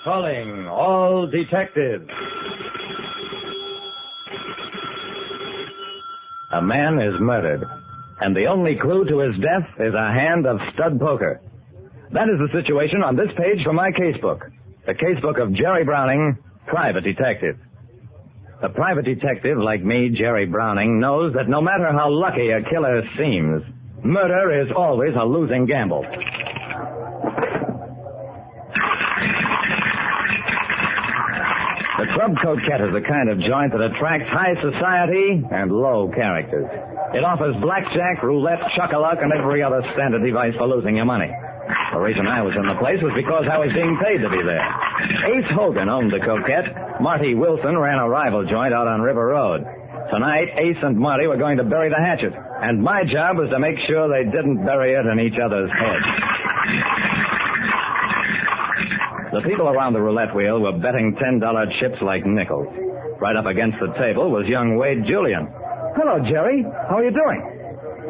Calling all detectives. A man is murdered, and the only clue to his death is a hand of stud poker. That is the situation on this page from my casebook. The casebook of Jerry Browning, private detective. The private detective, like me, Jerry Browning, knows that no matter how lucky a killer seems, murder is always a losing gamble. The Club Coquette is the kind of joint that attracts high society and low characters. It offers blackjack, roulette, chuck-a-luck, and every other standard device for losing your money. The reason I was in the place was because I was being paid to be there. Ace Hogan owned the Coquette. Marty Wilson ran a rival joint out on River Road. Tonight, Ace and Marty were going to bury the hatchet, and my job was to make sure they didn't bury it in each other's heads. The people around the roulette wheel were betting $10 chips like nickels. Right up against the table was young Wade Julian. Hello, Jerry. How are you doing?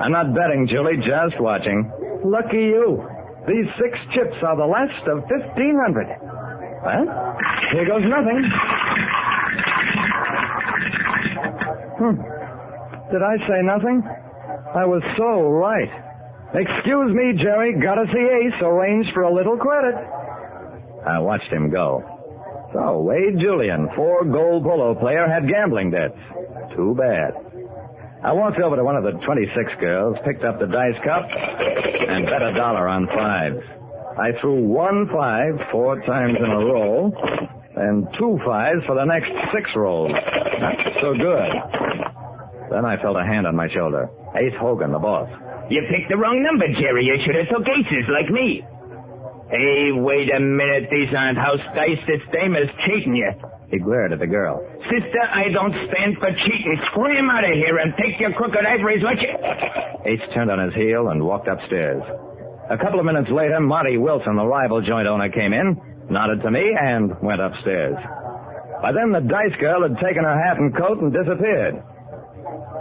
I'm not betting, Julie, just watching. Lucky you. These 6 chips are the last of 1,500. What? Here goes nothing. Did I say nothing? I was so right. Excuse me, Jerry. Gotta see Ace. Arranged for a little credit. I watched him go. So, Wade Julian, 4-gold polo player, had gambling debts. Too bad. I walked over to one of the 26 girls, picked up the dice cup, and bet $1 on 5s. I threw 1 5 4 times in a row, and 2 5s for the next 6 rolls. Not so good. Then I felt a hand on my shoulder. Ace Hogan, the boss. You picked the wrong number, Jerry. You should have took aces like me. Hey, wait a minute. These aren't house dice. This dame is cheating you. He glared at the girl. Sister, I don't stand for cheating. Scram out of here and take your crooked ivories with you. Ace turned on his heel and walked upstairs. A couple of minutes later, Marty Wilson, the rival joint owner, came in, nodded to me, and went upstairs. By then, the dice girl had taken her hat and coat and disappeared.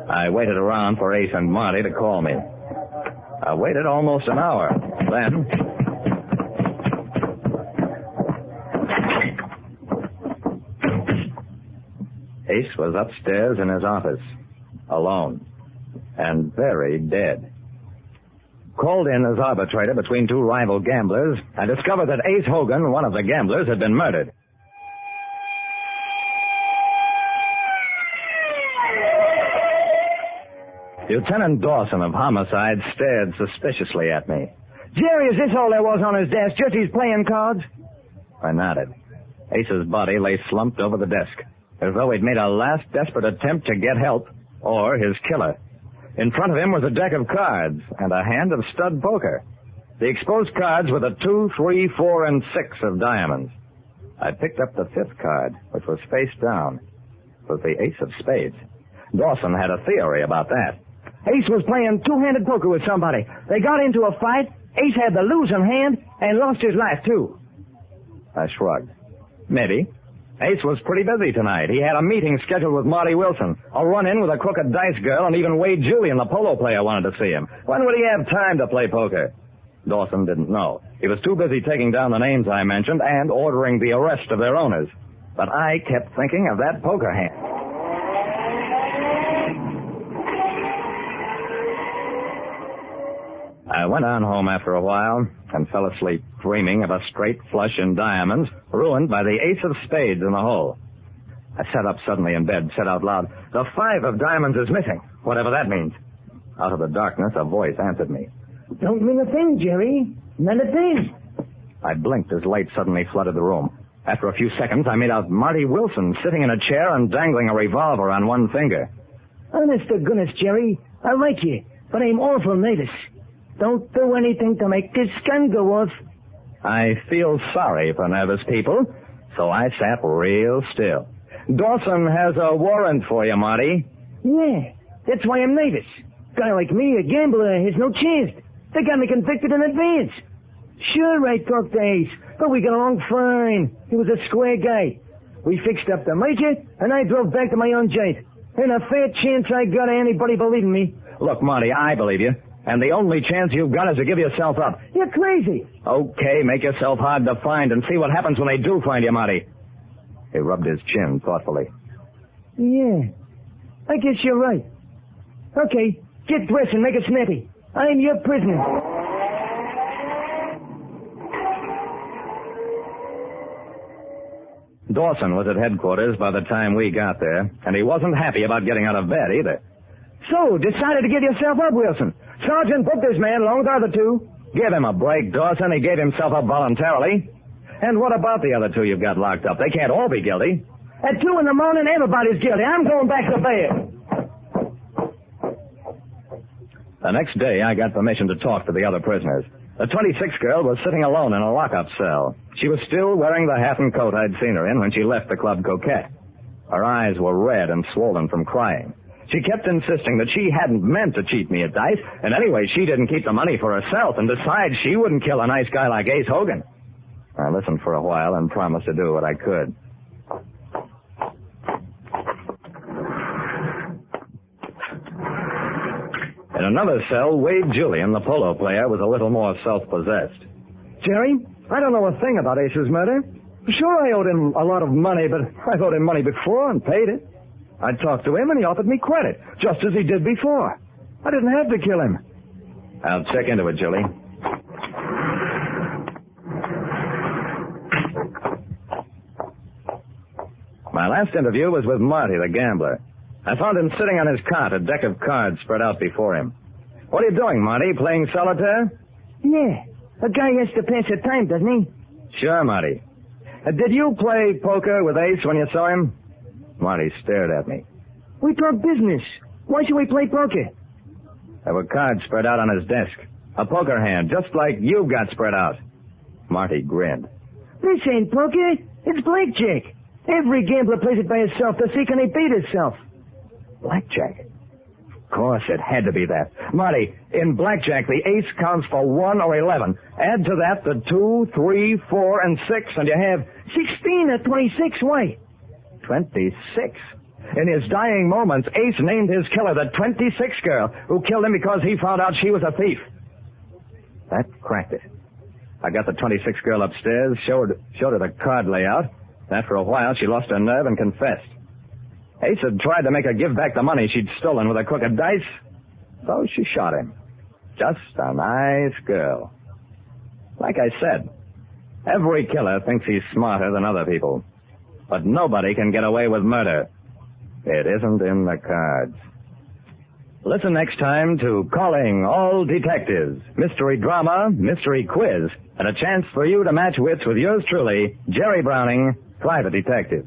I waited around for Ace and Marty to call me. I waited almost an hour. Then... Ace was upstairs in his office, alone, and very dead. Called in as arbitrator between 2 rival gamblers, I discovered that Ace Hogan, one of the gamblers, had been murdered. Lieutenant Dawson of Homicide stared suspiciously at me. Jerry, is this all there was on his desk? Just his playing cards? I nodded. Ace's body lay slumped over the desk, as though he'd made a last desperate attempt to get help, or his killer. In front of him was a deck of cards and a hand of stud poker. The exposed cards were the 2, 3, 4, and 6 of diamonds. I picked up the 5th card, which was face down. It was the ace of spades. Dawson had a theory about that. Ace was playing 2-handed poker with somebody. They got into a fight. Ace had the losing hand and lost his life, too. I shrugged. Maybe. Ace was pretty busy tonight. He had a meeting scheduled with Marty Wilson, a run-in with a crooked dice girl, and even Wade Julian, the polo player, wanted to see him. When would he have time to play poker? Dawson didn't know. He was too busy taking down the names I mentioned and ordering the arrest of their owners. But I kept thinking of that poker hand. I went on home after a while and fell asleep dreaming of a straight flush in diamonds ruined by the ace of spades in the hole. I sat up suddenly in bed, said out loud, "The 5 of diamonds is missing," whatever that means. Out of the darkness, a voice answered me. Don't mean a thing, Jerry. Not a thing. I blinked as light suddenly flooded the room. After a few seconds, I made out Marty Wilson sitting in a chair and dangling a revolver on one finger. Honest to goodness, Jerry, I like you, but I'm awful nervous. Don't do anything to make this gun go off. I feel sorry for nervous people, so I sat real still. Dawson has a warrant for you, Marty. Yeah, that's why I'm nervous. Guy like me, a gambler, has no chance. They got me convicted in advance. Sure, I talked to Ace, but we got along fine. He was a square guy. We fixed up the merger, and I drove back to my own joint. Ain't a fair chance I got of anybody believing me. Look, Marty, I believe you. And the only chance you've got is to give yourself up. You're crazy. Okay, make yourself hard to find and see what happens when they do find you, Marty. He rubbed his chin thoughtfully. Yeah, I guess you're right. Okay, get dressed and make it snappy. I'm your prisoner. Dawson was at headquarters by the time we got there, and he wasn't happy about getting out of bed either. So, decided to give yourself up, Wilson. Sergeant booked this man along with the other two. Give him a break, Dawson. He gave himself up voluntarily. And what about the other two you've got locked up? They can't all be guilty. At 2 in the morning, everybody's guilty. I'm going back to bed. The next day, I got permission to talk to the other prisoners. The 26th girl was sitting alone in a lockup cell. She was still wearing the hat and coat I'd seen her in when she left the Club Coquette. Her eyes were red and swollen from crying. She kept insisting that she hadn't meant to cheat me at dice, and anyway, she didn't keep the money for herself, and besides, she wouldn't kill a nice guy like Ace Hogan. I listened for a while and promised to do what I could. In another cell, Wade Julian, the polo player, was a little more self-possessed. Jerry, I don't know a thing about Ace's murder. Sure, I owed him a lot of money, but I've owed him money before and paid it. I talked to him, and he offered me credit, just as he did before. I didn't have to kill him. I'll check into it, Julie. My last interview was with Marty, the gambler. I found him sitting on his cot, a deck of cards spread out before him. What are you doing, Marty? Playing solitaire? Yeah, a guy has to pass the time, doesn't he? Sure, Marty. Did you play poker with Ace when you saw him? Marty stared at me. We talk business. Why should we play poker? There were cards spread out on his desk. A poker hand, just like you've got spread out. Marty grinned. This ain't poker. It's blackjack. Every gambler plays it by himself to see can he beat himself. Blackjack? Of course, it had to be that. Marty, in blackjack, the ace counts for 1 or 11. Add to that the 2, 3, 4, and 6, and you have 16 or 26. Why? 26. In his dying moments, Ace named his killer the 26th girl, who killed him because he found out she was a thief. That cracked it. I got the 26th girl upstairs, showed her the card layout. After a while, she lost her nerve and confessed. Ace had tried to make her give back the money she'd stolen with a crooked dice, so she shot him. Just a nice girl. Like I said, every killer thinks he's smarter than other people. But nobody can get away with murder. It isn't in the cards. Listen next time to Calling All Detectives, mystery drama, mystery quiz, and a chance for you to match wits with yours truly, Jerry Browning, Private Detective.